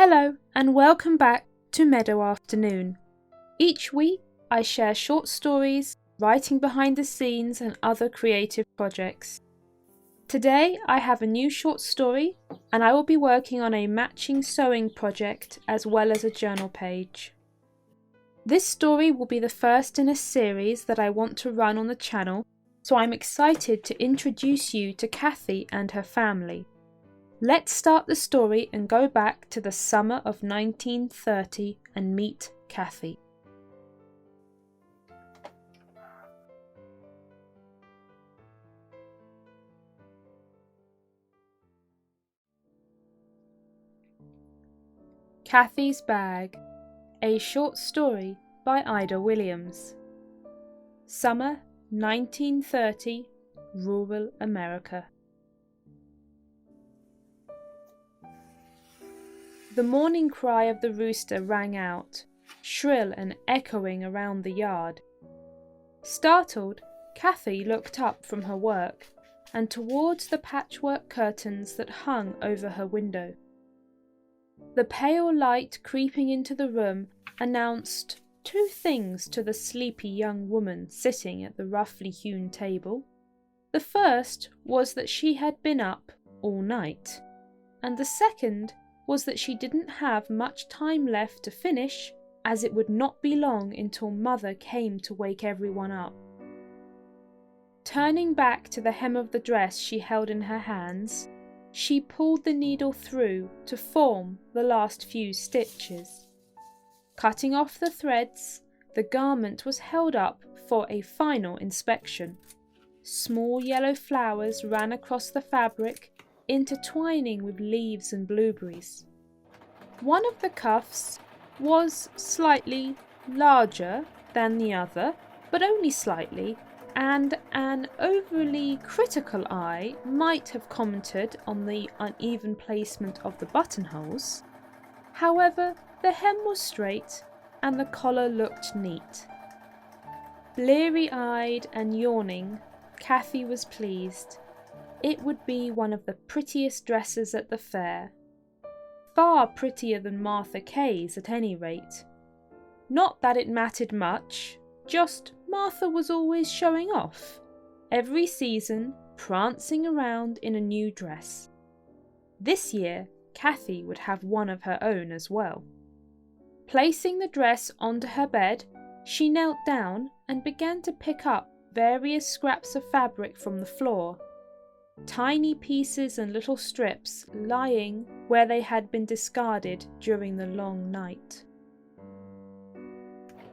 Hello and welcome back to Meadow Afternoon. Each week I share short stories, writing behind the scenes and other creative projects. Today I have a new short story and I will be working on a matching sewing project as well as a journal page. This story will be the first in a series that I want to run on the channel, so I'm excited to introduce you to Kathy and her family. Let's start the story and go back to the summer of 1930 and meet Kathy. Kathy's Bag, a short story by Ida Williams. Summer 1930, rural America. The morning cry of the rooster rang out, shrill and echoing around the yard. Startled, Kathy looked up from her work and towards the patchwork curtains that hung over her window. The pale light creeping into the room announced two things to the sleepy young woman sitting at the roughly hewn table. The first was that she had been up all night, and the second was that she didn't have much time left to finish, as it would not be long until Mother came to wake everyone up. Turning back to the hem of the dress she held in her hands, she pulled the needle through to form the last few stitches. Cutting off the threads, the garment was held up for a final inspection. Small yellow flowers ran across the fabric, intertwining with leaves and blueberries. One of the cuffs was slightly larger than the other, but only slightly, and an overly critical eye might have commented on the uneven placement of the buttonholes. However, the hem was straight and the collar looked neat. Bleary-eyed and yawning, Kathy was pleased. It would be one of the prettiest dresses at the fair. Far prettier than Martha Kay's at any rate. Not that it mattered much, just Martha was always showing off, every season prancing around in a new dress. This year, Kathy would have one of her own as well. Placing the dress onto her bed, she knelt down and began to pick up various scraps of fabric from the floor. Tiny pieces and little strips lying where they had been discarded during the long night.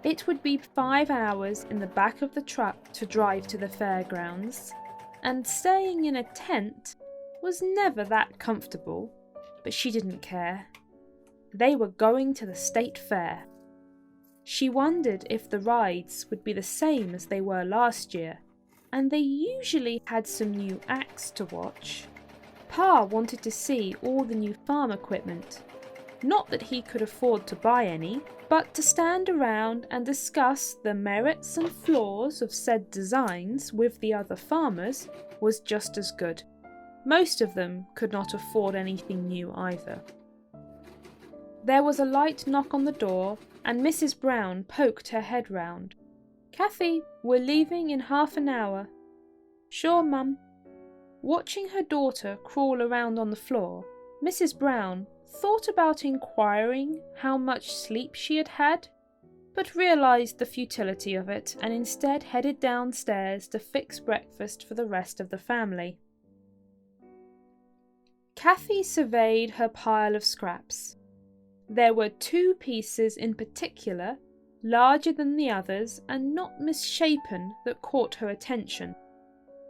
It would be 5 hours in the back of the truck to drive to the fairgrounds, and staying in a tent was never that comfortable, but she didn't care. They were going to the state fair. She wondered if the rides would be the same as they were last year, and they usually had some new acts to watch. Pa wanted to see all the new farm equipment. Not that he could afford to buy any, but to stand around and discuss the merits and flaws of said designs with the other farmers was just as good. Most of them could not afford anything new either. There was a light knock on the door, and Mrs. Brown poked her head round. "Kathy, we're leaving in half an hour." "Sure, Mum." Watching her daughter crawl around on the floor, Mrs. Brown thought about inquiring how much sleep she had had, but realised the futility of it and instead headed downstairs to fix breakfast for the rest of the family. Kathy surveyed her pile of scraps. There were 2 pieces in particular, larger than the others and not misshapen, that caught her attention.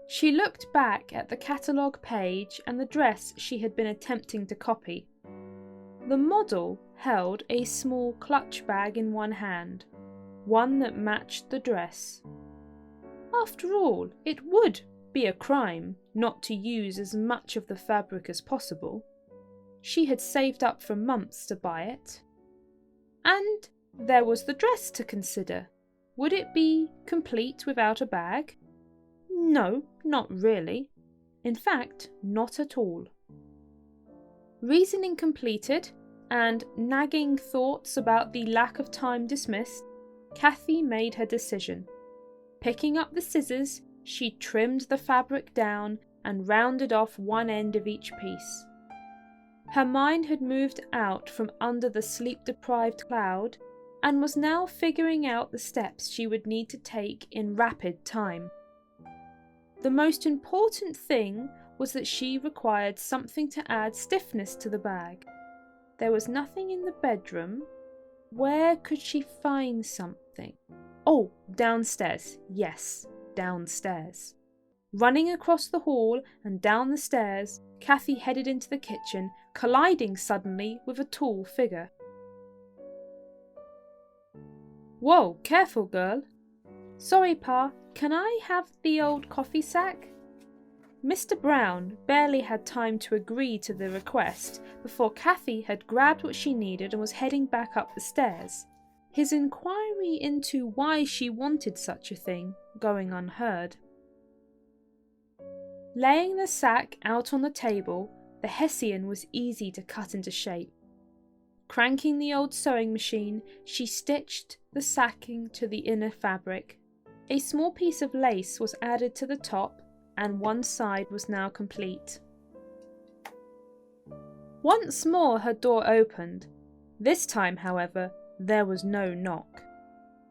She looked back at the catalogue page and the dress she had been attempting to copy. The model held a small clutch bag in one hand, one that matched the dress. After all, it would be a crime not to use as much of the fabric as possible. She had saved up for months to buy it. And there was the dress to consider. Would it be complete without a bag? No, not really. In fact, not at all. Reasoning completed, and nagging thoughts about the lack of time dismissed, Kathy made her decision. Picking up the scissors, she trimmed the fabric down and rounded off one end of each piece. Her mind had moved out from under the sleep-deprived cloud and was now figuring out the steps she would need to take in rapid time. The most important thing was that she required something to add stiffness to the bag. There was nothing in the bedroom. Where could she find something? Oh, downstairs. Yes, downstairs. Running across the hall and down the stairs, Kathy headed into the kitchen, colliding suddenly with a tall figure. Whoa, careful, girl. Sorry, Pa, can I have the old coffee sack? Mr. Brown barely had time to agree to the request before Kathy had grabbed what she needed and was heading back up the stairs, his inquiry into why she wanted such a thing going unheard. Laying the sack out on the table, the Hessian was easy to cut into shape. Cranking the old sewing machine, she stitched the sacking to the inner fabric. A small piece of lace was added to the top, and one side was now complete. Once more her door opened. This time, however, there was no knock.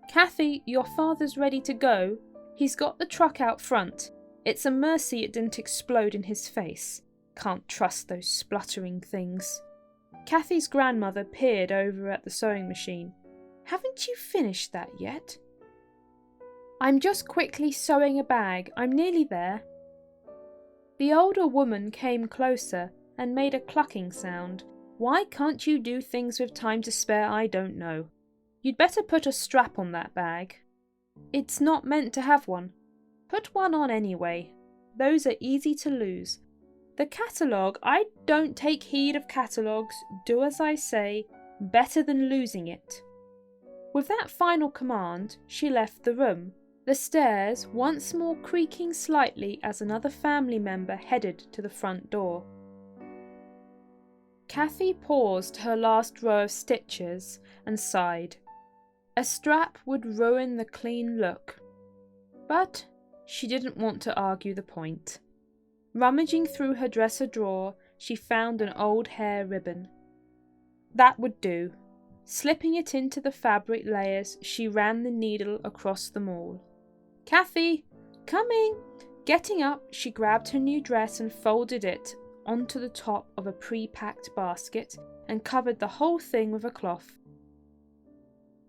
Kathy, your father's ready to go. He's got the truck out front. It's a mercy it didn't explode in his face. Can't trust those spluttering things. Kathy's grandmother peered over at the sewing machine. Haven't you finished that yet? I'm just quickly sewing a bag. I'm nearly there. The older woman came closer and made a clucking sound. Why can't you do things with time to spare? I don't know. You'd better put a strap on that bag. It's not meant to have one. Put one on anyway. Those are easy to lose. The catalogue, I don't take heed of catalogues. Do as I say. Better than losing it. With that final command, she left the room, the stairs once more creaking slightly as another family member headed to the front door. Kathy paused her last row of stitches and sighed. A strap would ruin the clean look. But she didn't want to argue the point. Rummaging through her dresser drawer, she found an old hair ribbon. That would do. Slipping it into the fabric layers, she ran the needle across them all. Kathy! Coming! Getting up, she grabbed her new dress and folded it onto the top of a pre-packed basket and covered the whole thing with a cloth.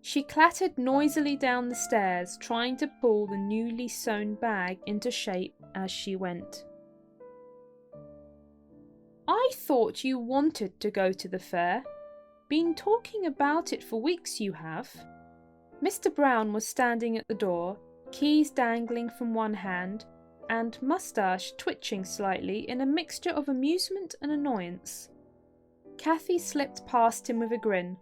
She clattered noisily down the stairs, trying to pull the newly sewn bag into shape as she went. I thought you wanted to go to the fair. Been talking about it for weeks, you have. Mr. Brown was standing at the door, keys dangling from one hand, and moustache twitching slightly in a mixture of amusement and annoyance. Kathy slipped past him with a grin.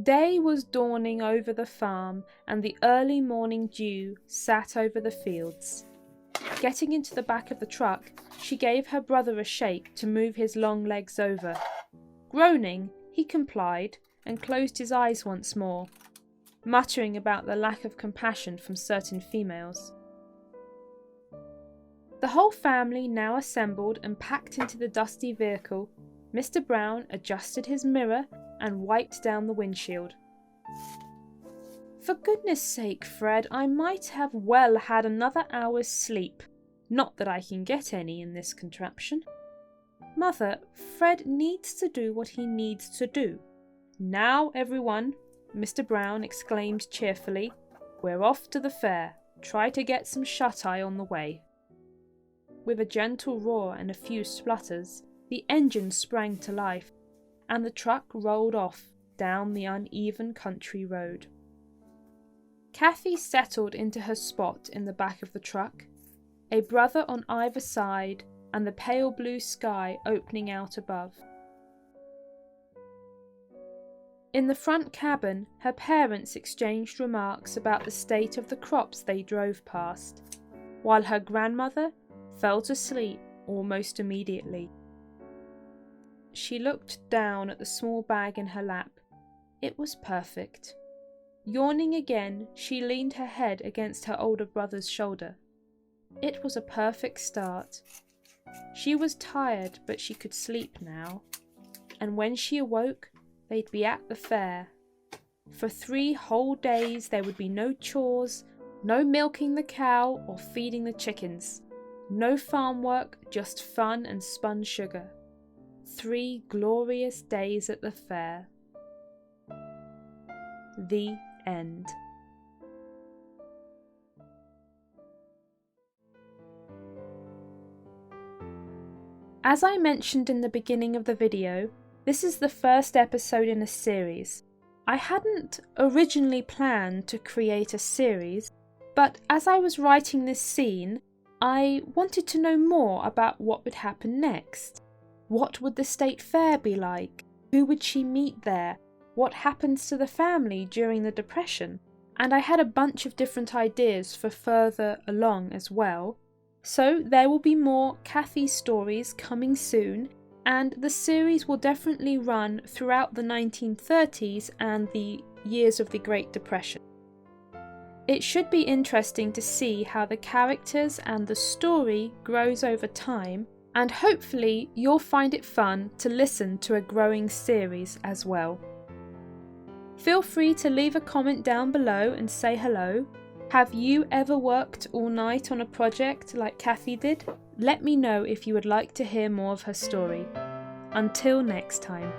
Day was dawning over the farm, and the early morning dew sat over the fields. Getting into the back of the truck, she gave her brother a shake to move his long legs over. Groaning, he complied and closed his eyes once more, muttering about the lack of compassion from certain females. The whole family now assembled and packed into the dusty vehicle. Mr. Brown adjusted his mirror and wiped down the windshield. For goodness sake, Fred, I might have well had another hour's sleep. Not that I can get any in this contraption. Mother, Fred needs to do what he needs to do. Now, everyone, Mr. Brown exclaimed cheerfully, we're off to the fair. Try to get some shut-eye on the way. With a gentle roar and a few splutters, the engine sprang to life, and the truck rolled off down the uneven country road. Kathy settled into her spot in the back of the truck, a brother on either side, and the pale blue sky opening out above. In the front cabin, her parents exchanged remarks about the state of the crops they drove past, while her grandmother fell to sleep almost immediately. she looked down at the small bag in her lap. It was perfect. Yawning again, she leaned her head against her older brother's shoulder. It was a perfect start. She was tired, but she could sleep now. And when she awoke, they'd be at the fair. For 3 whole days there would be no chores, no milking the cow or feeding the chickens. No farm work, just fun and spun sugar. 3 glorious days at the fair. The end. As I mentioned in the beginning of the video, this is the first episode in a series. I hadn't originally planned to create a series, but as I was writing this scene, I wanted to know more about what would happen next. What would the state fair be like? Who would she meet there? What happens to the family during the Depression? And I had a bunch of different ideas for further along as well. So there will be more Kathy stories coming soon, and the series will definitely run throughout the 1930s and the years of the Great Depression. It should be interesting to see how the characters and the story grows over time, and hopefully you'll find it fun to listen to a growing series as well. Feel free to leave a comment down below and say hello. Have you ever worked all night on a project like Kathy did? Let me know if you would like to hear more of her story. Until next time.